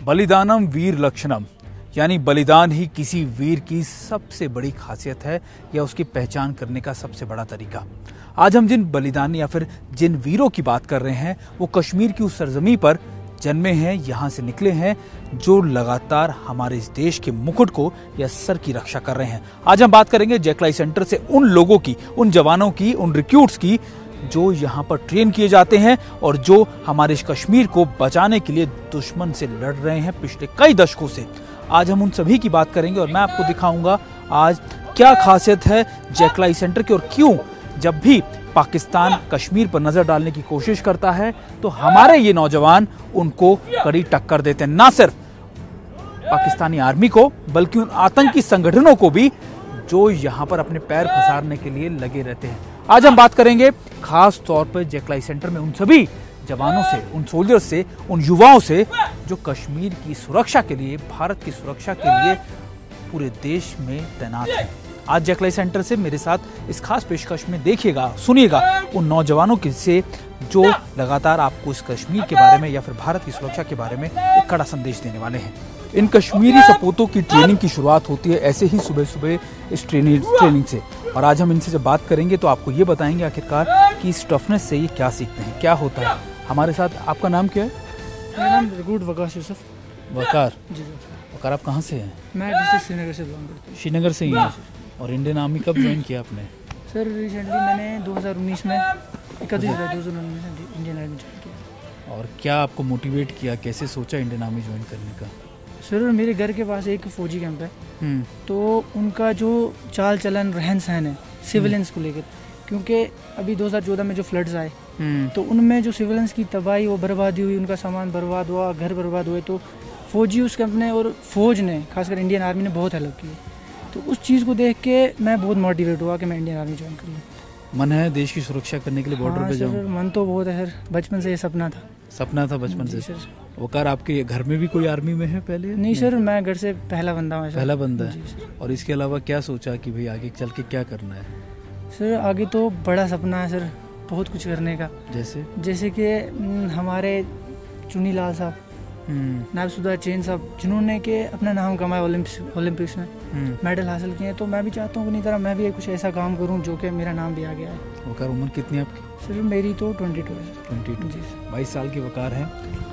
बलिदानम वीर लक्षणम, यानी बलिदान ही किसी वीर की सबसे बड़ी खासियत है या उसकी पहचान करने का सबसे बड़ा तरीका। आज हम जिन बलिदान या फिर जिन वीरों की बात कर रहे हैं वो कश्मीर की उस सरजमी पर जन्मे हैं, यहाँ से निकले हैं, जो लगातार हमारे इस देश के मुकुट को या सर की रक्षा कर रहे हैं। आज हम बात करेंगे जैकलाई सेंटर से उन लोगों की, उन जवानों की, उन रिक्रूट्स की जो यहाँ पर ट्रेन किए जाते हैं और जो हमारे इस कश्मीर को बचाने के लिए दुश्मन से लड़ रहे हैं पिछले कई दशकों से। आज हम उन सभी की बात करेंगे और मैं आपको दिखाऊंगा आज क्या खासियत है जैकलाई सेंटर की और क्यों जब भी पाकिस्तान कश्मीर पर नजर डालने की कोशिश करता है तो हमारे ये नौजवान उनको कड़ी टक्कर देते हैं। ना सिर्फ पाकिस्तानी आर्मी को बल्कि उन आतंकी संगठनों को भी जो यहाँ पर अपने पैर पसारने के लिए लगे रहते हैं। आज हम बात करेंगे खास तौर पर जैकलाई सेंटर में उन सभी जवानों से, उन सोल्जर्स से, उन युवाओं से जो कश्मीर की सुरक्षा के लिए, भारत की सुरक्षा के लिए पूरे देश में तैनात हैं। आज जैकलाई सेंटर से मेरे साथ इस खास पेशकश में देखिएगा, सुनिएगा उन नौजवानों के से जो लगातार आपको इस कश्मीर के बारे में या फिर भारत की सुरक्षा के बारे में एक कड़ा संदेश देने वाले हैं। इन कश्मीरी सपूतों की ट्रेनिंग की शुरुआत होती है ऐसे ही सुबह सुबह इस ट्रेनिंग से, और आज हम इनसे जब बात करेंगे तो आपको ये बताएंगे आखिरकार कि इस टफनेस से ये क्या सीखते हैं, क्या होता है। हमारे साथ आपका नाम क्या है? मेरा नाम रिक्रूट वकार यूसुफ। वकार जी सर। वकार, आप कहाँ से हैं? मैं डिस्ट्रिक्ट श्रीनगर से बिलोंग करता हूँ। श्रीनगर से ही हैं। और इंडियन आर्मी कब ज्वाइन किया आपने? सर रिसेंटली मैंने 2019 में 31 जुलाई 2019 में इंडियन आर्मी ज्वाइन किया। और क्या आपको मोटिवेट किया, कैसे सोचा इंडियन आर्मी ज्वाइन करने का? सर मेरे घर के पास एक फौजी कैंप है, तो उनका जो चाल चलन रहन सहन है सिविलियंस को लेकर, क्योंकि अभी 2014 में जो फ्लड्स आए तो उनमें जो सिविलियंस की तबाही, वो बर्बादी हुई, उनका सामान बर्बाद हुआ, घर बर्बाद हुए, तो फौजी उस कैंप ने और फौज ने, खासकर इंडियन आर्मी ने बहुत हेल्प की। तो उस चीज़ को देख के मैं बहुत मोटिवेट हुआ कि मैं इंडियन आर्मी ज्वाइन कर लूँ। मन है देश की सुरक्षा करने के लिए बॉर्डर पे जाऊँ? मन तो बहुत है सर, बचपन से ये सपना था। सपना था बचपन से सर। वकार, आपके घर में भी कोई आर्मी में है पहले? नहीं सर, मैं घर से पहला बंदा हूँ। पहला बंदा है। और इसके अलावा क्या सोचा कि भाई आगे चल के क्या करना है? सर आगे तो बड़ा सपना है सर, बहुत कुछ करने का। जैसे कि हमारे चुनीलाल साहब, नायब चैन साहब, जिन्होंने के अपना नाम कमाया ओलंपिक्स में मेडल हासिल किए, तो मैं भी चाहता हूँ उन्हीं तरह मैं भी कुछ ऐसा काम करूँ जो कि मेरा नाम भी आ गया है। वकार, उम्र कितनी है आपकी? सर मेरी तो 22 है। 22, 22 साल के वकार हैं,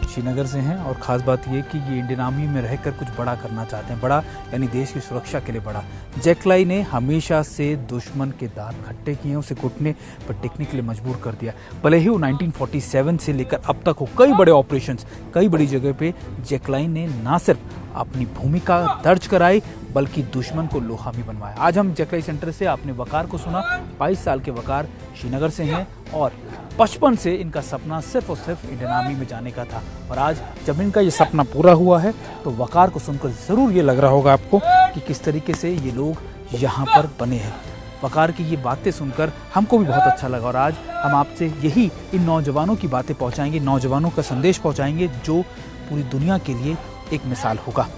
श्रीनगर से हैं। और ख़ास बात ये कि ये इंडियन आर्मी में रहकर कुछ बड़ा करना चाहते हैं, बड़ा यानी देश की सुरक्षा के लिए बड़ा। जैकलाई ने हमेशा से दुश्मन के दांत खट्टे किए, उसे घुटने पर टिकने के लिए मजबूर कर दिया। भले ही वो 1947 से लेकर अब तक हो कई बड़े ऑपरेशंस, कई बड़ी जगह पे जैकलाई ने ना सिर्फ अपनी भूमिका दर्ज कराई बल्कि दुश्मन को लोहा भी बनवाया। आज हम जैकलाई सेंटर से आपने वकार को सुना। 22 साल के वकार श्रीनगर से हैं और बचपन से इनका सपना सिर्फ और सिर्फ इंडियन आर्मी में जाने का था। और आज जब इनका ये सपना पूरा हुआ है तो वकार को सुनकर ज़रूर ये लग रहा होगा आपको कि किस तरीके से ये लोग यहाँ पर बने हैं। वकार की ये बातें सुनकर हमको भी बहुत अच्छा लगा और आज हम आपसे यही इन नौजवानों की बातें पहुँचाएंगे, नौजवानों का संदेश पहुँचाएंगे जो पूरी दुनिया के लिए एक मिसाल होगा।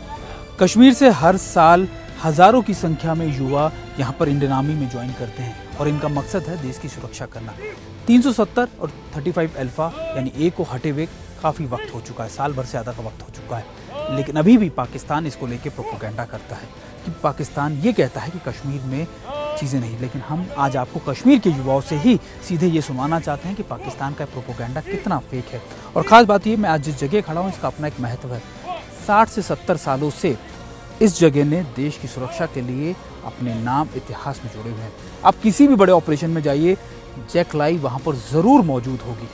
कश्मीर से हर साल हजारों की संख्या में युवा यहाँ पर इंडियन आर्मी में ज्वाइन करते हैं और इनका मकसद है देश की सुरक्षा करना। 370 और 35 अल्फा यानी ए को हटे हुए काफ़ी वक्त हो चुका है, साल भर से ज़्यादा का वक्त हो चुका है, लेकिन अभी भी पाकिस्तान इसको लेके प्रोपेगेंडा करता है कि पाकिस्तान ये कहता है कि कश्मीर में चीज़ें नहीं। लेकिन हम आज आपको कश्मीर के युवाओं से ही सीधे ये सुनाना चाहते हैं कि पाकिस्तान का प्रोपेगेंडा कितना फेक है। और ख़ास बात ये, मैं आज जिस जगह खड़ा हूँ इसका अपना एक महत्व है। 60 से 70 सालों से इस जगह ने देश की सुरक्षा के लिए अपने नाम इतिहास में जोड़े हुए हैं। आप किसी भी बड़े ऑपरेशन में जाइए, जैकलाई वहाँ पर ज़रूर मौजूद होगी।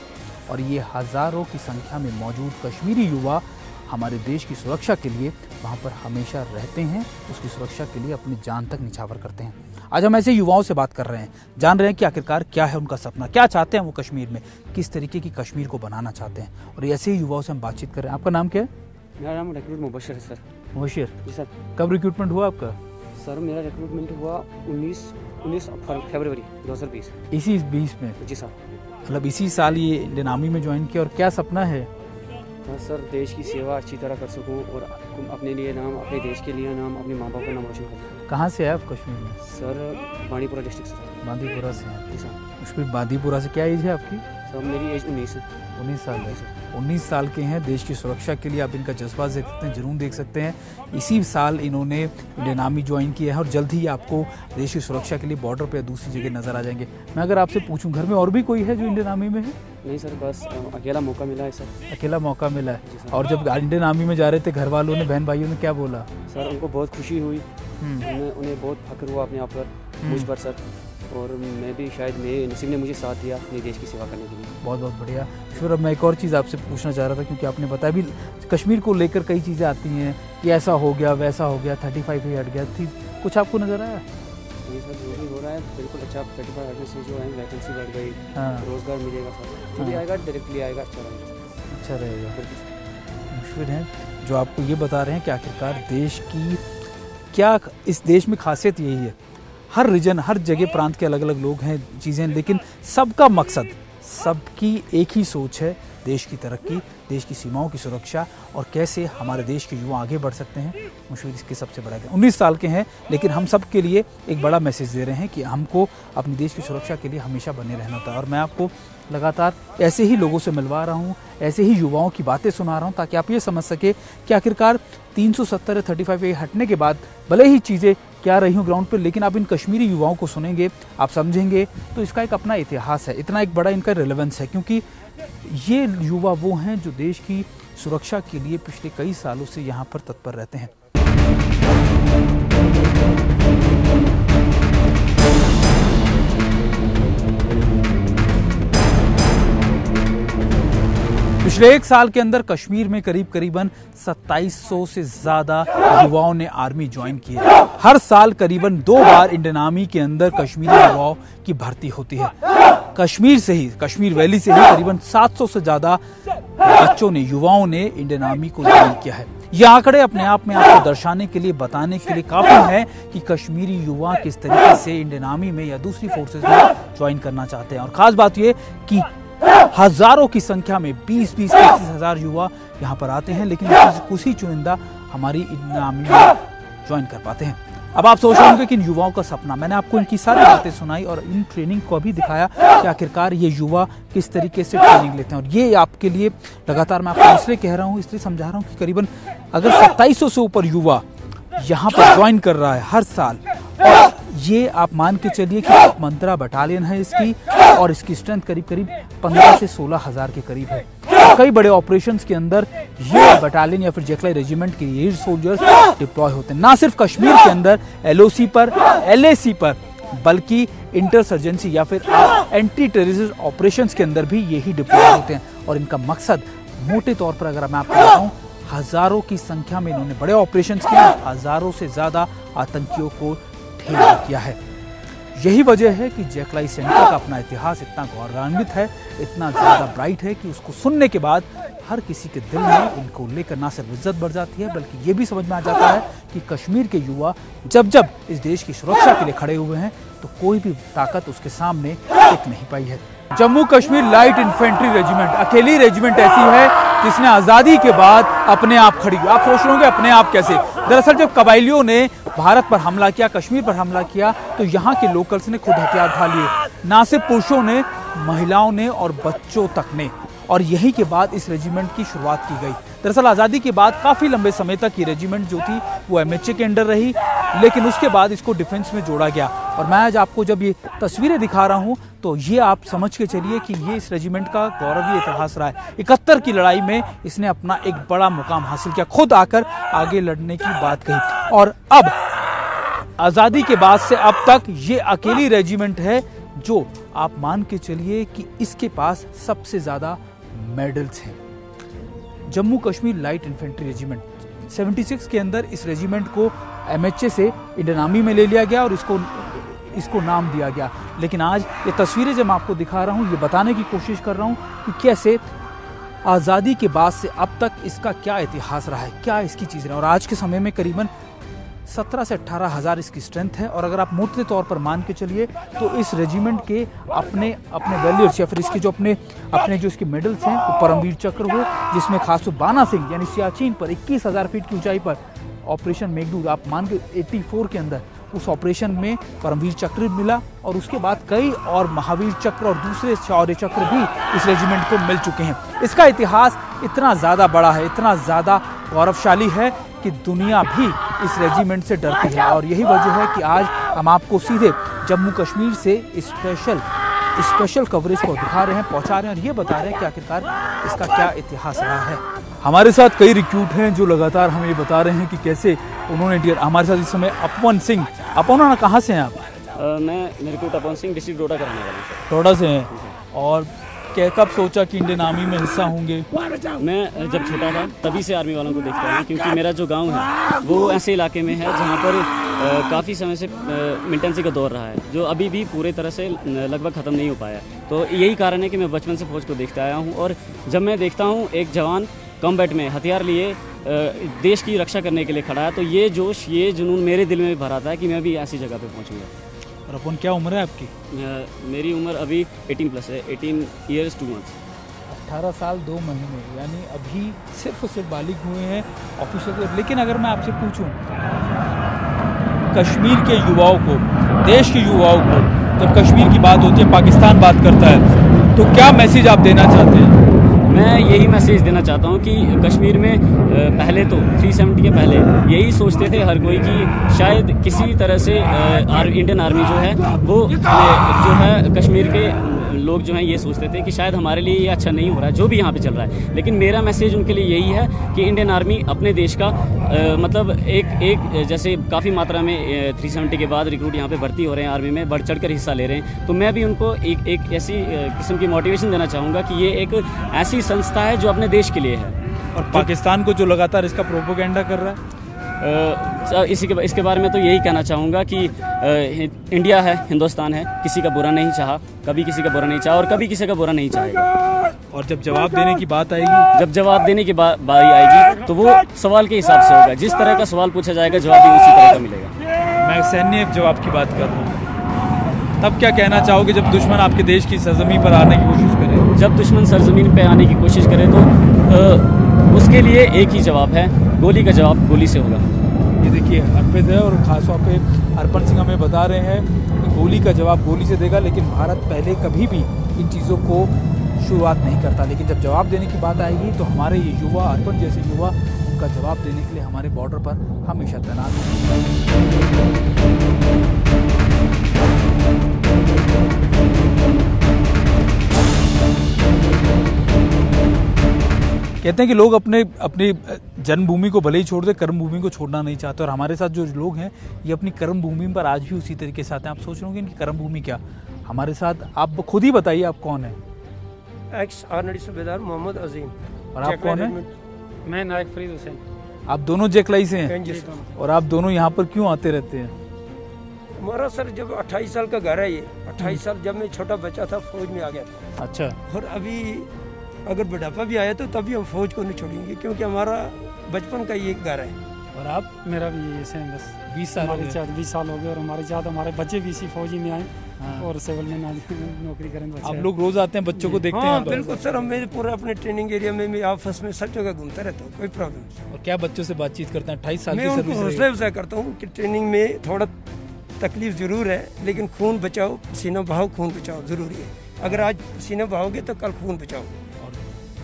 और ये हज़ारों की संख्या में मौजूद कश्मीरी युवा हमारे देश की सुरक्षा के लिए वहाँ पर हमेशा रहते हैं, उसकी सुरक्षा के लिए अपनी जान तक निछावर करते हैं। आज हम ऐसे युवाओं से बात कर रहे हैं, जान रहे हैं कि आखिरकार क्या है उनका सपना, क्या चाहते हैं वो कश्मीर में, किस तरीके की कश्मीर को बनाना चाहते हैं। और ऐसे ही युवाओं से हम बातचीत कर रहे हैं। आपका नाम क्या है? मेरा नाम रिक्रूट मुबशर है सर। मुबशर जी सर। कब रिक्रूटमेंट हुआ आपका? सर मेरा रिक्रूटमेंट हुआ 19 फरवरी 2020। इसी 20 में? जी सर। मतलब इसी साल ये इंडियन आर्मी में ज्वाइन किया। और क्या सपना है? हाँ सर, देश की सेवा अच्छी तरह कर सकूँ और अपने लिए नाम, अपने देश के लिए नाम, अपने माँ बाप का नाम रोशन कर सकूँ। कहाँ से है आप कश्मीर में? सर बांदीपुरा डिस्ट्रिक्ट से। बांदीपुरा से हैं? जी सर। उसमें बांदीपुरा से क्या एज है आपकी? तो मेरी एज 19 है। 19 साल है। 19 साल के हैं, देश की सुरक्षा के लिए आप इनका जज्बा देख सकते हैं, जुनून देख सकते हैं। इसी साल इन्होंने इंडियन आर्मी ज्वाइन किया है और जल्द ही आपको देश की सुरक्षा के लिए बॉर्डर पे दूसरी जगह नजर आ जाएंगे। मैं अगर आपसे पूछूं, घर में और भी कोई है जो इंडियन आर्मी में है? नहीं सर, बस अकेला मौका मिला है सर। अकेला मौका मिला है। और जब इंडियन आर्मी में जा रहे थे, घर वालों ने, बहन भाइयों ने क्या बोला? सर उनको बहुत खुशी हुई, उन्हें बहुत फख्र हुआ अपने आप पर, मुझ पर सर। और मैं भी शायद मेरे नसीब ने मुझे साथ दिया अपने देश की सेवा करने के लिए। बहुत बहुत बढ़िया। फिर अब मैं एक और चीज़ आपसे पूछना चाह रहा था, क्योंकि आपने बताया भी कश्मीर को लेकर कई चीज़ें आती हैं कि ऐसा हो गया, वैसा हो गया, 35 ही हट गया थी, कुछ आपको नज़र आया? ये सर जो भी हो रहा है बिल्कुल अच्छा। 35 हटने से जो है वैकेंसी बढ़ गई, रोज़गार मिलेगा सर, जो भी आएगा डायरेक्टली आएगा, अच्छा रहेगा। मुश्किल है जो आपको ये बता रहे हैं कि आखिरकार देश की क्या, इस देश में खासियत यही है, हर रीजन, हर जगह प्रांत के अलग अलग लोग हैं, चीज़ें, लेकिन सबका मकसद, सबकी एक ही सोच है, देश की तरक्की, देश की सीमाओं की सुरक्षा और कैसे हमारे देश के युवा आगे बढ़ सकते हैं। मुश्किल इसके सबसे बड़ा है। 19 साल के हैं, लेकिन हम सब के लिए एक बड़ा मैसेज दे रहे हैं कि हमको अपने देश की सुरक्षा के लिए हमेशा बने रहना होता है। और मैं आपको लगातार ऐसे ही लोगों से मिलवा रहा हूँ, ऐसे ही युवाओं की बातें सुना रहा हूँ, ताकि आप ये समझ सके कि आखिरकार 370 या 35 हटने के बाद भले ही चीज़ें क्या रही हूँ ग्राउंड पर, लेकिन आप इन कश्मीरी युवाओं को सुनेंगे, आप समझेंगे तो इसका एक अपना इतिहास है, इतना एक बड़ा इनका रिलेवेंस है, क्योंकि ये युवा वो हैं जो देश की सुरक्षा के लिए पिछले कई सालों से यहाँ पर तत्पर रहते हैं। पिछले एक साल के अंदर कश्मीर में करीबन 2700 से ज्यादा युवाओं ने आर्मी ज्वाइन की है। हर साल करीबन 2 बार इंडियन आर्मी के अंदर कश्मीरी युवाओं की भर्ती होती है। कश्मीर से ही, कश्मीर वैली से ही करीबन 700 से ज्यादा बच्चों ने, युवाओं ने इंडियन आर्मी को ज्वाइन किया है। ये आंकड़े अपने आप में आपको दर्शाने के लिए, बताने के लिए काफी है कि कश्मीरी युवा किस तरीके से इंडियन आर्मी में या दूसरी फोर्सेज में ज्वाइन करना चाहते हैं। और खास बात ये कि हजारों की संख्या में 20-25 हज़ार युवा यहाँ पर आते हैं, लेकिन कुछ ही चुनिंदा हमारी इंडियन आर्मी में ज्वाइन कर पाते हैं। अब आप सोच रहे होंगे कि इन युवाओं का सपना, मैंने आपको इनकी सारी बातें सुनाई और इन ट्रेनिंग को भी दिखाया कि आखिरकार ये युवा किस तरीके से ट्रेनिंग लेते हैं। और ये आपके लिए लगातार मैं आपको इसलिए कह रहा हूँ, इसलिए समझा रहा हूँ कि करीबन अगर 2700 से ऊपर युवा यहाँ पर ज्वाइन कर रहा है हर साल, और ये आप मान के चलिए कि मंत्रा बटालियन है इसकी, और इसकी स्ट्रेंथ करीब 15 से 16 हज़ार के करीब है। कई बड़े ऑपरेशंस के अंदर ये बटालियन या फिर जैकलाई रेजिमेंट के ये सोल्जर्स डिप्लॉय होते हैं, ना सिर्फ कश्मीर के अंदर LOC पर, LAC पर, बल्कि इंटरसर्जेंसी या फिर एंटी टेररिस्ट ऑपरेशंस के अंदर भी यही डिप्लॉय होते हैं। और इनका मकसद मोटे तौर पर अगर मैं आपको बताऊं, हजारों की संख्या में इन्होंने बड़े ऑपरेशंस किए, हजारों से ज्यादा आतंकियों को ढेर किया है। यही वजह है कि जैकलाई सेंटर का अपना इतिहास इतना गौरवान्वित है, इतना ज्यादा ब्राइट है कि उसको सुनने के बाद हर किसी के दिल में इनको लेकर ना सिर्फ इज्जत बढ़ जाती है, बल्कि ये भी समझ में आ जाता है कि कश्मीर के युवा जब इस देश की सुरक्षा के लिए खड़े हुए हैं तो कोई भी ताकत उसके सामने टिक नहीं पाई है। Jammu Kashmir light infantry regiment अकेली रेजिमेंट ऐसी है जिसने आज़ादी के बाद अपने आप खड़ी हुई। आप सोच रहे होंगे अपने आप कैसे? दरअसल जब कबायलियों ने भारत पर हमला किया, कश्मीर पर हमला किया, तो यहाँ के लोकल्स ने खुद हथियार उठा लिए, ना सिर्फ पुरुषों ने, महिलाओं ने और बच्चों तक ने। और यही के बाद इस रेजिमेंट की शुरुआत की गई। दरअसल आज़ादी के बाद काफ़ी लंबे समय तक ये रेजिमेंट जो थी वो MHA के अंडर रही, लेकिन उसके बाद इसको डिफेंस में जोड़ा गया। और मैं आज आपको जब ये तस्वीरें दिखा रहा हूँ तो ये आप समझ के चलिए कि ये इस रेजिमेंट का गौरवीय इतिहास रहा है। 71 की लड़ाई में इसने अपना एक बड़ा मुकाम हासिल किया, खुद आकर आगे लड़ने की बात कही। और अब आज़ादी के बाद से अब तक ये अकेली रेजिमेंट है जो आप मान के चलिए कि इसके पास सबसे ज़्यादा मेडल्स हैं। Jammu Kashmir light infantry regiment 76 के अंदर इस रेजिमेंट को MHA से इंडियन आर्मी में ले लिया गया और इसको नाम दिया गया। लेकिन आज ये तस्वीरें जब मैं आपको दिखा रहा हूँ, ये बताने की कोशिश कर रहा हूँ कि कैसे आज़ादी के बाद से अब तक इसका क्या इतिहास रहा है, क्या इसकी चीज़ रहा है। और आज के समय में करीबन 17 से 18 हज़ार इसकी स्ट्रेंथ है। और अगर आप मोटे तौर पर मान के चलिए तो इस रेजिमेंट के अपने वैल्यूर्स या फिर इसके जो अपने जो इसके मेडल्स हैं, वो परमवीर चक्र हो, जिसमें खासतौर बाना सिंह यानी सियाचिन पर 21,000 फीट की ऊंचाई पर ऑपरेशन मेघदूत आप मान के 84 के अंदर उस ऑपरेशन में परमवीर चक्र मिला और उसके बाद कई और महावीर चक्र और दूसरे शौर्य चक्र भी इस रेजिमेंट को मिल चुके हैं। इसका इतिहास इतना ज़्यादा बड़ा है, इतना ज़्यादा गौरवशाली है कि दुनिया भी इस रेजिमेंट से डरती है। और यही वजह है कि आज हम आपको सीधे जम्मू कश्मीर से स्पेशल कवरेज को दिखा रहे हैं, पहुंचा रहे हैं और ये बता रहे हैं कि आखिरकार इसका क्या इतिहास रहा है। हमारे साथ कई रिक्रूट हैं जो लगातार हमें ये बता रहे हैं कि कैसे उन्होंने हमारे साथ इस समय अपवन सिंह। अपवन, कहाँ से हैं आप? मैं रिक्रूट अपवन सिंह, डिस्ट्रिक्ट डोडा का रहने वाला हूं। डोडा से हैं। और कब सोचा कि इंडियन आर्मी में हिस्सा होंगे? मैं जब छोटा था तभी से आर्मी वालों को देखता हूँ, क्योंकि मेरा जो गांव है वो ऐसे इलाके में है जहाँ पर काफ़ी समय से मिलिटेंसी का दौर रहा है, जो अभी भी पूरे तरह से लगभग ख़त्म नहीं हो पाया। तो यही कारण है कि मैं बचपन से फौज को देखता आया हूँ। और जब मैं देखता हूँ एक जवान कॉम्बैट में हथियार लिए देश की रक्षा करने के लिए खड़ा है, तो ये जोश, ये जुनून मेरे दिल में भर आता है कि मैं भी ऐसी जगह पे पहुंचूंगा। और अपन, क्या उम्र है आपकी? मेरी उम्र अभी 18+ है, 18 ईयर्स 2 मंथ्स। 18 साल 2 महीने, यानी अभी सिर्फ बालिग हुए हैं ऑफिशियल। लेकिन अगर मैं आपसे पूछूं, कश्मीर के युवाओं को, देश के युवाओं को, जब कश्मीर की बात होती है, पाकिस्तान बात करता है, तो क्या मैसेज आप देना चाहते हैं? मैं यही मैसेज देना चाहता हूँ कि कश्मीर में पहले तो 370 के पहले यही सोचते थे हर कोई कि शायद किसी तरह से इंडियन आर्मी जो है वो जो है कश्मीर के लोग जो हैं ये सोचते थे कि शायद हमारे लिए ये अच्छा नहीं हो रहा है जो भी यहाँ पे चल रहा है। लेकिन मेरा मैसेज उनके लिए यही है कि इंडियन आर्मी अपने देश का मतलब एक जैसे काफ़ी मात्रा में 370 के बाद रिक्रूट यहाँ पे भर्ती हो रहे हैं आर्मी में, बढ़ चढ़ कर हिस्सा ले रहे हैं, तो मैं भी उनको एक ऐसी किस्म की मोटिवेशन देना चाहूँगा कि ये एक ऐसी संस्था है जो अपने देश के लिए है। और पाकिस्तान को जो लगातार इसका प्रोपोगेंडा कर रहा है, इसके बारे में तो यही कहना चाहूँगा कि इंडिया है, हिंदुस्तान है, किसी का बुरा नहीं चाहा, कभी किसी का बुरा नहीं चाहा और कभी किसी का बुरा नहीं चाहेगा। और जब जवाब देने की बात आएगी, जब जवाब देने की बारी आएगी तो वो सवाल के हिसाब से होगा। जिस तरह का सवाल पूछा जाएगा जवाब भी उसी तरह का मिलेगा। मैं सैन्य जवाब की बात कर रहा हूँ। तब क्या कहना चाहोगे जब दुश्मन आपके देश की सरजमीन पर आने की कोशिश करे? जब दुश्मन सरजमीन पर आने की कोशिश करे तो उसके लिए एक ही जवाब है, गोली का जवाब गोली से होगा। ये देखिए अर्पित है और खास तौर पे अर्पण सिंह हमें बता रहे हैं कि गोली का जवाब गोली से देगा। लेकिन भारत पहले कभी भी इन चीज़ों को शुरुआत नहीं करता, लेकिन जब जवाब देने की बात आएगी तो हमारे ये युवा, अर्पण जैसे युवा, उनका जवाब देने के लिए हमारे बॉर्डर पर हमेशा तैनात हैं। कहते हैं कि लोग अपनी जन्मभूमि को भले ही छोड़ दे, कर्मभूमि को छोड़ना नहीं चाहते। और हमारे साथ जो लोग हैं ये अपनी कर्मभूमि पर आज भी उसी तरीके से आते हैं। आप सोच रहे होंगे इनकी कर्मभूमि क्या? हमारे साथ आप खुद ही बताइए, आप कौन है? एक्स आर्मी सूबेदार मोहम्मद अजीम। और आप कौन है? मैं नायक फरीद हुसैन। आप दोनों जेकलाई से हैं? और आप दोनों यहाँ पर क्यों आते रहते हैं? हमारा सर जब 28 साल का घर है, ये 28 साल जब मैं छोटा बच्चा था फौज में आ गया था। अच्छा। और अभी अगर बुढ़ापा भी आया तो तभी हम फौज को नहीं छोड़ेंगे, क्योंकि हमारा बचपन का ये घर है। और आप? मेरा भी ये सेम, बस 20 साल हो गए। 20 साल हो गए और हमारे बच्चे भी इसी फौजी में आए और सिविल में नौकरी करें। आप लोग रोज आते हैं, बच्चों को देखते हैं? हाँ बिल्कुल सर, हम मेरे पूरा अपने ट्रेनिंग एरिया में, ऑफिस में, सब जगह घूमता रहता हूँ, कोई प्रॉब्लम नहीं। और क्या बच्चों से बातचीत करते हैं? 28 साल मैं उनको हौसला अफजाई करता हूँ कि ट्रेनिंग में थोड़ा तकलीफ जरूर है, लेकिन खून बचाओ, पसीना बहाओ, खून बचाओ जरूरी है। अगर आज पसीना बहाओगे तो कल खून बचाओ।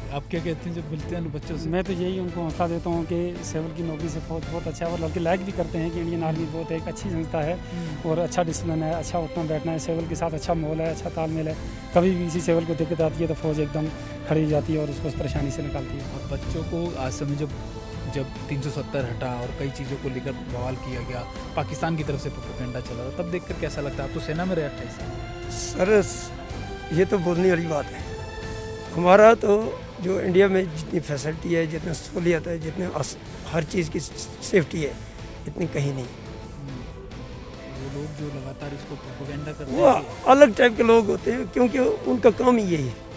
आप क्या कहते हैं जब मिलते हैं बच्चों से? मैं तो यही उनको हौसला देता हूँ कि सिविल की नौकरी से बहुत अच्छा है और लड़के लाइक भी करते हैं कि इंडियन आर्मी बहुत एक अच्छी संस्था है और अच्छा डिसिप्लिन है, अच्छा उठना बैठना है, सिविल के साथ अच्छा माहौल है, अच्छा तालमेल है। कभी भी किसी सिविल को दिक्कत आती है तो फौज एकदम खड़ी हो जाती है और उसको उस परेशानी से निकालती है। और बच्चों को आज समय जब 370 हटा और कई चीज़ों को लेकर बवाल किया गया, पाकिस्तान की तरफ से प्रोपेगेंडा चला था, तब देखकर कैसा लगता है? आप तो सेना में रहे 28 साल। सर ये तो बोलने वाली बात है। हमारा तो जो इंडिया में जितनी फैसिलिटी है, जितना सहूलियत है, जितने हर चीज़ की सेफ्टी है, इतनी कहीं नहीं। वो लोग जो लगातार इसको प्रोपेगेंडा करते हैं, वो अलग टाइप के लोग होते हैं, क्योंकि उनका काम ही यही है।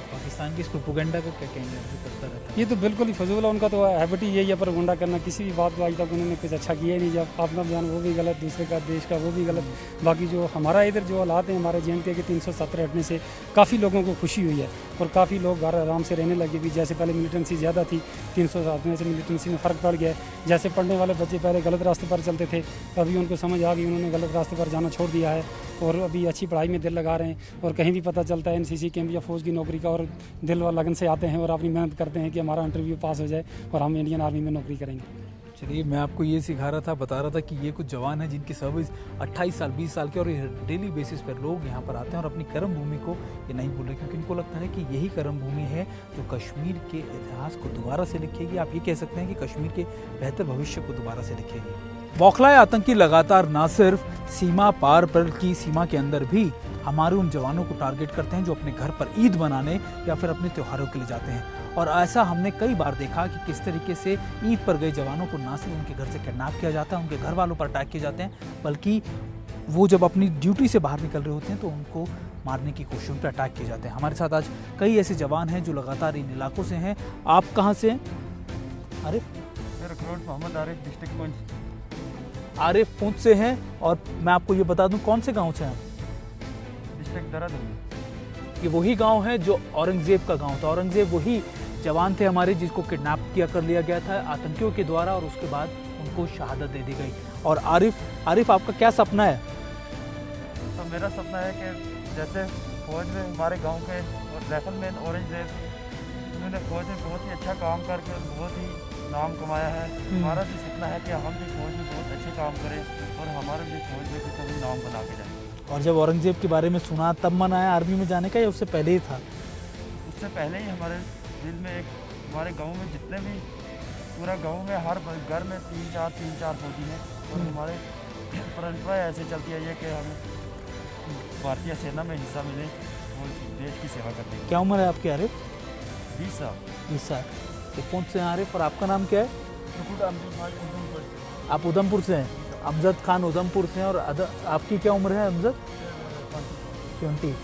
पाकिस्तान की इस प्रोपेगेंडा को क्या कहेंगे जो करता रहता है? ये तो बिल्कुल ही फजूल है, उनका तो हैबिट ही यही है प्रोपेगेंडा करना। किसी भी बात को आज तक उन्होंने कुछ अच्छा किया ही नहीं। जब अपना बयान वो भी गलत, दूसरे का देश का वो भी गलत। बाकी जो हमारा इधर जो हालात हैं, हमारे JNK के 370 हटने से काफ़ी लोगों को खुशी हुई है, और काफ़ी लोग घर आराम से रहने लगे भी। जैसे पहले मिलिटेंसी ज़्यादा थी, 307 में से मिलिटेंसी में फ़र्क पड़ गया है। जैसे पढ़ने वाले बच्चे पहले गलत रास्ते पर चलते थे, अभी उनको समझ आ गई, उन्होंने गलत रास्ते पर जाना छोड़ दिया है और अभी अच्छी पढ़ाई में दिल लगा रहे हैं। और कहीं भी पता चलता है NCC कैंप या फ़ौज की नौकरी का, और दिल व लगन से आते हैं और अपनी मेहनत करते हैं कि हमारा इंटरव्यू पास हो जाए और हम इंडियन आर्मी में नौकरी करेंगे। चलिए, मैं आपको ये सिखा रहा था, बता रहा था कि ये कुछ जवान हैं जिनकी सर्विस 28 साल 20 साल के, और डेली बेसिस पर लोग यहाँ पर आते हैं और अपनी कर्म भूमि को ये नहीं भूल रहे, क्योंकि इनको लगता है कि यही कर्म भूमि है जो कश्मीर के इतिहास को दोबारा से लिखेगी। आप ये कह सकते हैं कि कश्मीर के बेहतर भविष्य को दोबारा से लिखेगी। बौखलाए आतंकी लगातार न सिर्फ सीमा पार बल्कि सीमा के अंदर भी हमारे उन जवानों को टारगेट करते हैं जो अपने घर पर ईद मनाने या फिर अपने त्योहारों के लिए जाते हैं। और ऐसा हमने कई बार देखा कि किस तरीके से ईद पर गए जवानों को ना सिर्फ उनके घर से किडनैप किया जाता है, उनके घर वालों पर अटैक किए जाते हैं, बल्कि वो जब अपनी ड्यूटी से बाहर निकल रहे होते हैं तो उनको मारने की कोशिश, उन पर अटैक किए जाते हैं। हमारे साथ आज कई ऐसे जवान हैं जो लगातार इन इलाकों से हैं। आप कहाँ से हैं? मोहम्मद आरिफ, डिस्ट्रिक्ट पुंछ। आरिफ पुंछ से हैं, और मैं आपको ये बता दूं कौन से गाँव से हैं? डिस्ट्रिक्ट देहरादून। ये वही गांव है जो औरंगजेब का गांव था। औरंगजेब वही जवान थे हमारे जिसको किडनैप किया कर लिया गया था आतंकियों के द्वारा, और उसके बाद उनको शहादत दे दी गई। और आरिफ आपका क्या सपना है? तो मेरा सपना है कि जैसे फौज में हमारे गांव के और राइफलमैन औरंगजेब, उन्होंने फौज में बहुत ही अच्छा काम करके बहुत ही नाम कमाया है। हमारा भी सपना है कि हम भी फौज में बहुत अच्छे काम करें और हमारे भी फौज में कुछ भी नाम बना के जाए। और जब औरंगजेब के बारे में सुना तब मन आया आर्मी में जाने का, या उससे पहले ही था? उससे पहले ही हमारे दिल में एक, हमारे गांव में जितने भी, पूरा गांव में हर घर में 3-4 फौजी हैं और हमारे परंपरा ऐसे चलती है ये कि हम भारतीय सेना में हिस्सा मिले और देश की सेवा करते हैं। क्या उम्र है आपकी आरिफ? 20 साल। 20 साल। तो पुंछ से आरिफ, और आपका नाम क्या है? आप उधमपुर से हैं? अमजद खान उधमपुर से हैं। और आपकी क्या उम्र है अमजद? 20।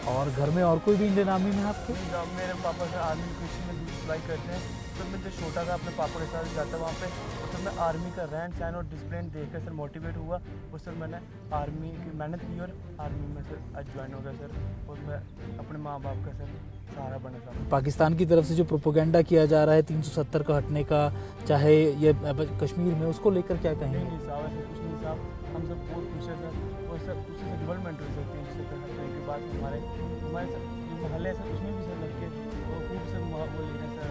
और घर में और कोई भी इंडियन आर्मी में आपके? मेरे पापा सर आर्मी कृषि में अप्लाई करते हैं। सर मैं जो छोटा था अपने पापा के साथ जाता वहाँ पे, और सर मैं आर्मी का रहन सहन और डिसिप्लिन देख कर सर मोटिवेट हुआ, और सर मैंने आर्मी की मेहनत की और आर्मी में सर आज ज्वाइन हो गया सर, और मैं अपने माँ बाप का सर सहारा बना था। पाकिस्तान की तरफ से जो प्रोपोगेंडा किया जा रहा है 370 का हटने का, चाहे ये कश्मीर में, उसको लेकर क्या कहेंगे? नहीं साहब, ऐसा कुछ नहीं साहब, हम सब बहुत खुश हैं सर, और सर उससे डेवलपमेंट हो सकती है जिससे हटने के बाद हमारे सर जो महल है सर उसमें भी सर लड़के और खूब से वो ले रहे सर।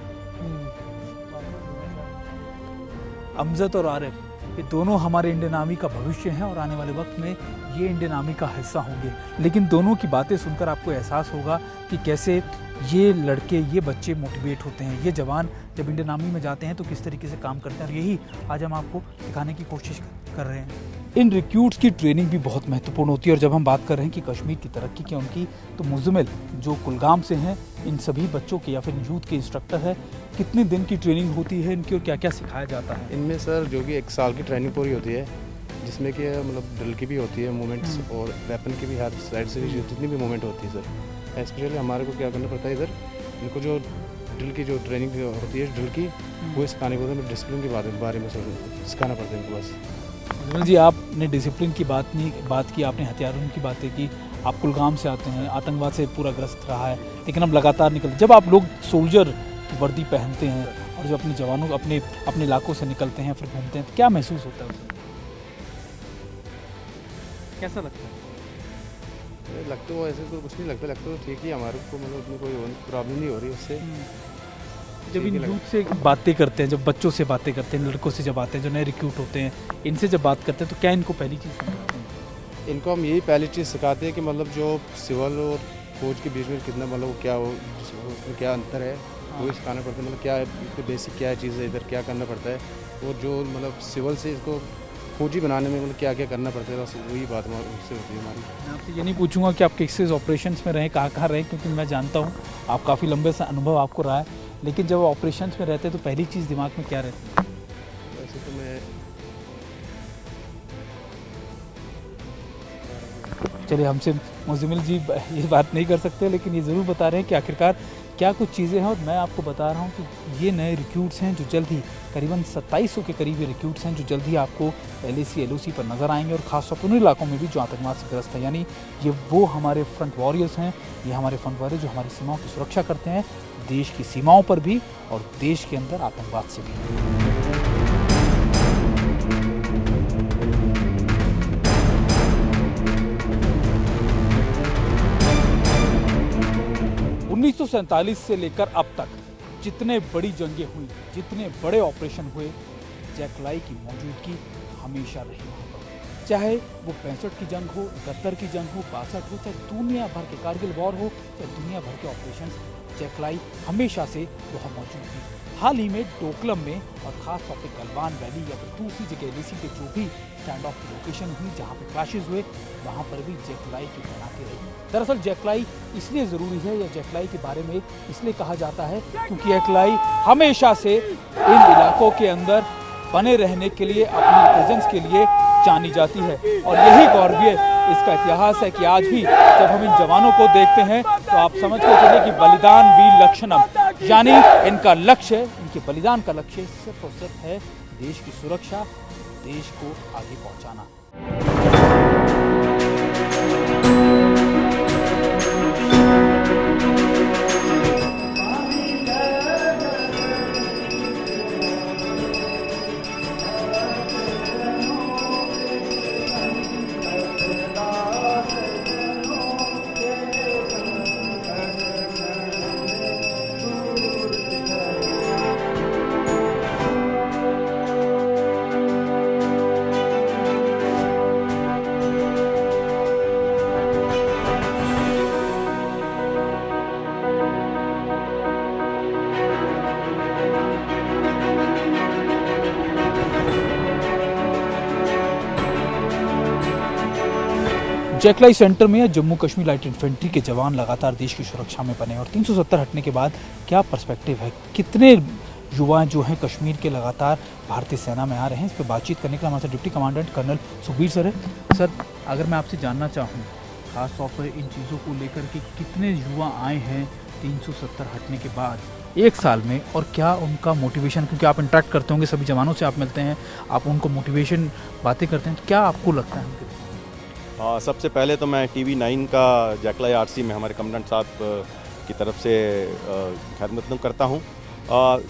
अमजद और आरिफ, ये दोनों हमारे इंडियन आर्मी का भविष्य हैं और आने वाले वक्त में ये इंडियन आर्मी का हिस्सा होंगे। लेकिन दोनों की बातें सुनकर आपको एहसास होगा कि कैसे ये लड़के, ये बच्चे मोटिवेट होते हैं। ये जवान जब इंडियन आर्मी में जाते हैं तो किस तरीके से काम करते हैं, और यही आज हम आपको दिखाने की कोशिश कर रहे हैं। इन रिक्रूट्स की ट्रेनिंग भी बहुत महत्वपूर्ण होती है, और जब हम बात कर रहे हैं कि कश्मीर की तरक्की की उनकी, तो मुजमिल जो कुलगाम से हैं, इन सभी बच्चों के या फिर यूथ के इंस्ट्रक्टर है, कितने दिन की ट्रेनिंग होती है इनकी और क्या क्या सिखाया जाता है? इनमें सर जो कि 1 साल की ट्रेनिंग पूरी होती है, जिसमें कि मतलब ड्रिल की भी होती है, मूवमेंट्स और वेपन की भी, हर साइड से भी जितनी भी मूवमेंट होती है सर। स्पेशली हमारे को क्या करना पड़ता है इधर, इनको जो ड्रिल की जो ट्रेनिंग होती है ड्रिल की, वो सिखाने को डिसिप्लिन के बारे में सिखाना पड़ता है इनको बस। जी, आपने डिसिप्लिन की बात की, आपने हथियारों की बातें की। आप कुलगाम से आते हैं, आतंकवाद से पूरा ग्रस्त रहा है, लेकिन अब लगातार निकलते, जब आप लोग सोल्जर की वर्दी पहनते हैं और जब अपने जवानों अपने इलाकों से निकलते हैं फिर घूमते हैं, तो क्या महसूस होता है उसमें? कैसा लगता है? लगता है ऐसे तो कुछ नहीं लगता, लगता तो ठीक ही, हमारे को मतलब उसमें कोई प्रॉब्लम नहीं हो रही उससे। जब इन यूथ से बातें करते हैं, जब बच्चों से बातें करते हैं, लड़कों से जब आते हैं जो नए रिक्रूट होते हैं, इनसे जब बात करते हैं तो क्या इनको पहली चीज़ सिखाते हैं? इनको हम यही पहली चीज़ सिखाते हैं कि मतलब जो सिविल और फौज के बीच में कितना मतलब क्या हो, उसमें क्या अंतर है, वो सिखाना पड़ता है। मतलब क्या है बेसिक क्या चीज़ है, इधर क्या करना पड़ता है, और जो मतलब सिविल से इसको फौजी बनाने में मतलब क्या क्या करना पड़ता है, बस वही बात उससे होती है हमारी। मैं आपसे ये नहीं पूछूंगा कि आप किस ऑपरेशंस में रहें, कहाँ रहें, क्योंकि मैं जानता हूँ आप काफ़ी लंबे से अनुभव आपको रहा है, लेकिन जब ऑपरेशंस में रहते हैं तो पहली चीज़ दिमाग में क्या रहती है? वैसे तो मैं चलिए, हमसे मुजमिल जी ये बात नहीं कर सकते, लेकिन ये ज़रूर बता रहे हैं कि आखिरकार क्या कुछ चीज़ें हैं। और मैं आपको बता रहा हूँ कि ये नए रिक्रूट्स हैं जो जल्द ही करीबन 2700 के करीब ये रिक्रूट्स हैं जो जल्द ही आपको LAC LOC पर नज़र आएंगे, और ख़ासतौर पर उन इलाकों में भी जो आतंकवाद से ग्रस्त है। यानी ये वो हमारे फ्रंट वॉरियर्स हैं, ये हमारे फ्रंट वॉरियर जो हमारी सीमाओं की सुरक्षा करते हैं, देश की सीमाओं पर भी और देश के अंदर आतंकवाद से भी। 1947 से लेकर अब तक जितने बड़ी जंगें हुई, जितने बड़े ऑपरेशन हुए, जैक लाई की मौजूदगी हमेशा रही है। चाहे वो 65 की जंग हो, 71 की जंग हो, 62 हो, चाहे दुनिया भर के कारगिल वॉर हो, चाहे दुनिया भर के ऑपरेशन, जैक लाई हमेशा से वहाँ मौजूद थी। हाल ही में डोकलम में और खास तौर पे गलवान वैली या फिर दूसरी जगह LAC के जो भी स्टैंड ऑफ की लोकेशन हुई जहाँ पे क्लैशेस हुए, वहाँ पर भी जैक लाई की तैनाती रही। दरअसल जैक लाई इसलिए ज़रूरी है, या जैक लाई के बारे में इसलिए कहा जाता है क्योंकि जैक लाई हमेशा से इन इलाकों के अंदर बने रहने के लिए, अपनी प्रेजेंस के लिए जानी जाती है। और यही गौरवीय इसका इतिहास है कि आज भी जब हम इन जवानों को देखते हैं तो आप समझ के चलिए कि बलिदान वीर लक्षणम, यानी इनका लक्ष्य, इनके बलिदान का लक्ष्य सिर्फ और सिर्फ है देश की सुरक्षा, देश को आगे पहुंचाना। जैक लाई सेंटर में जम्मू कश्मीर लाइट इन्फेंट्री के जवान लगातार देश की सुरक्षा में बने, और 370 हटने के बाद क्या पर्सपेक्टिव है, कितने युवा जो हैं कश्मीर के लगातार भारतीय सेना में आ रहे हैं, इस पर बातचीत करने के लिए हमारे साथ deputy commandant colonel Sukhbir sir है। सर, अगर मैं आपसे जानना चाहूँ खास तौर पर इन चीज़ों को लेकर के कितने युवा आए हैं 370 हटने के बाद एक साल में, और क्या उनका मोटिवेशन, क्योंकि आप इंटरेक्ट करते होंगे सभी जवानों से, आप मिलते हैं, आप उनको मोटिवेशन बातें करते हैं, तो क्या आपको लगता है? सबसे पहले तो मैं TV9 का जैक लाई RC में हमारे कमांडेंट साहब की तरफ से खैर मकदम करता हूँ।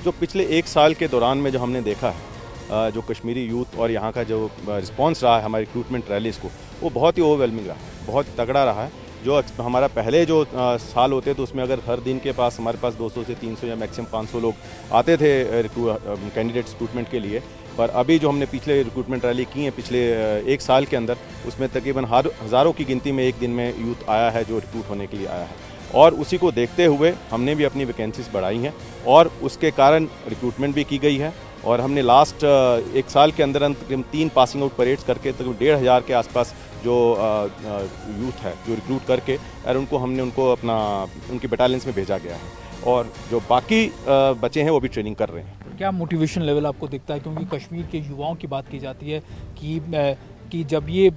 जो पिछले एक साल के दौरान में जो हमने देखा है, जो कश्मीरी यूथ और यहाँ का जो रिस्पांस रहा है हमारी रिक्रूटमेंट रैलीज़ को, वो बहुत ही ओवरवेलमिंग रहा है, बहुत तगड़ा रहा है। जो हमारा पहले जो साल होते तो उसमें अगर हर दिन के पास हमारे पास 200 से 300 या मैक्सिमम 500 लोग आते थे कैंडिडेट्स रिक्रूटमेंट के लिए, पर अभी जो हमने पिछले रिक्रूटमेंट रैली की है पिछले एक साल के अंदर, उसमें तकरीबन हज़ारों की गिनती में एक दिन में यूथ आया है जो रिक्रूट होने के लिए आया है। और उसी को देखते हुए हमने भी अपनी वैकेंसीज बढ़ाई हैं और उसके कारण रिक्रूटमेंट भी की गई है। और हमने लास्ट एक साल के अंदर तकरीबन 3 पासिंग आउट परेड्स करके तकरीबन 1500 के आसपास जो यूथ है जो रिक्रूट करके और उनको अपना उनकी बटालियंस में भेजा गया है, और जो बाकी बच्चे हैं वो भी ट्रेनिंग कर रहे हैं। क्या मोटिवेशन लेवल आपको दिखता है, क्योंकि कश्मीर के युवाओं की बात की जाती है कि जब ये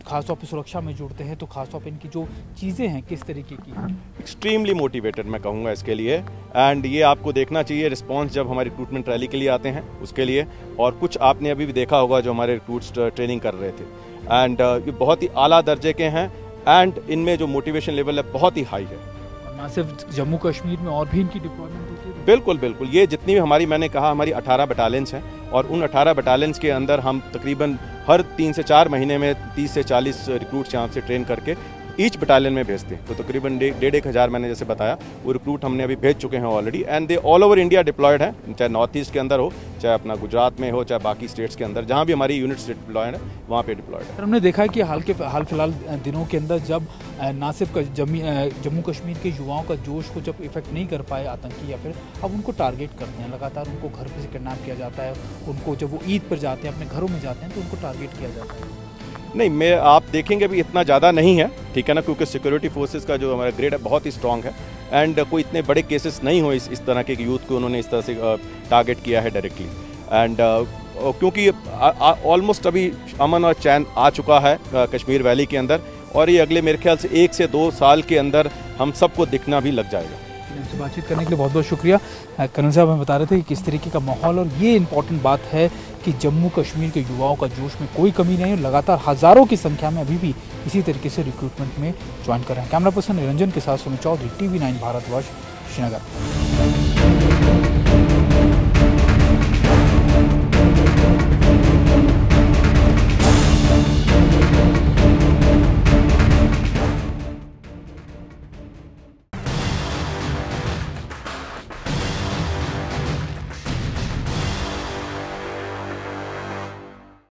खासतौर पर सुरक्षा में जुड़ते हैं तो खासतौर पर इनकी जो चीज़ें हैं किस तरीके की? एक्सट्रीमली मोटिवेटेड मैं कहूँगा इसके लिए, एंड ये आपको देखना चाहिए रिस्पांस जब हमारे रिक्रूटमेंट रैली के लिए आते हैं उसके लिए, और कुछ आपने अभी भी देखा होगा जो हमारे रिक्रूट्स ट्रेनिंग कर रहे थे, एंड ये बहुत ही आला दर्जे के हैं, एंड इनमें जो मोटिवेशन लेवल है बहुत ही हाई है। ना सिर्फ जम्मू कश्मीर में और भी इनकी डिप्लॉयमेंट होती है? बिल्कुल बिल्कुल, ये जितनी भी मैंने कहा हमारी 18 बटालियंस हैं, और उन 18 बटालियंस के अंदर हम तकरीबन हर 3 से 4 महीने में 30 से 40 रिक्रूट्स यहाँ से ट्रेन करके ईच बटालियन में भेजते हैं। तो तकरीबन 1,500 मैंने जैसे बताया वो रिक्रूट हमने अभी भेज चुके हैं already, and they all over India deployed है, चाहे नॉर्थ ईस्ट के अंदर हो, चाहे अपना गुजरात में हो, चाहे बाकी स्टेट्स के अंदर, जहाँ भी हमारी यूनिट्स डिप्लॉयड है वहाँ पे डिप्लॉयड है। हमने देखा है कि हाल फिलहाल दिनों के अंदर जब ना सिर्फ जम्मू कश्मीर के युवाओं का जोश को जब इफेक्ट नहीं कर पाए आतंकी, या फिर अब उनको टारगेट करते हैं लगातार, उनको घर पे से किडनैप किया जाता है, उनको जब वो ईद पर जाते हैं अपने घरों में जाते हैं तो उनको टारगेट किया जाता है। नहीं, आप देखेंगे अभी इतना ज़्यादा नहीं है, ठीक है ना, क्योंकि सिक्योरिटी फोर्सेस का जो हमारा ग्रेड है बहुत ही स्ट्रांग है, एंड कोई इतने बड़े केसेस नहीं हुए इस तरह के यूथ को उन्होंने इस तरह से टारगेट किया है डायरेक्टली, एंड क्योंकि ऑलमोस्ट अभी अमन और चैन आ चुका है कश्मीर वैली के अंदर, और ये अगले मेरे ख्याल से 1 से 2 साल के अंदर हम सबको दिखना भी लग जाएगा। हमसे बातचीत करने के लिए बहुत बहुत शुक्रिया। कर्नल साहब हमें बता रहे थे कि किस तरीके का माहौल, और ये इंपॉर्टेंट बात है कि जम्मू कश्मीर के युवाओं का जोश में कोई कमी नहीं है, लगातार हज़ारों की संख्या में अभी भी इसी तरीके से रिक्रूटमेंट में ज्वाइन कर रहे हैं। कैमरा पर्सन निरंजन के साथ सुमित चौधरी, TV9 भारतवर्ष, श्रीनगर।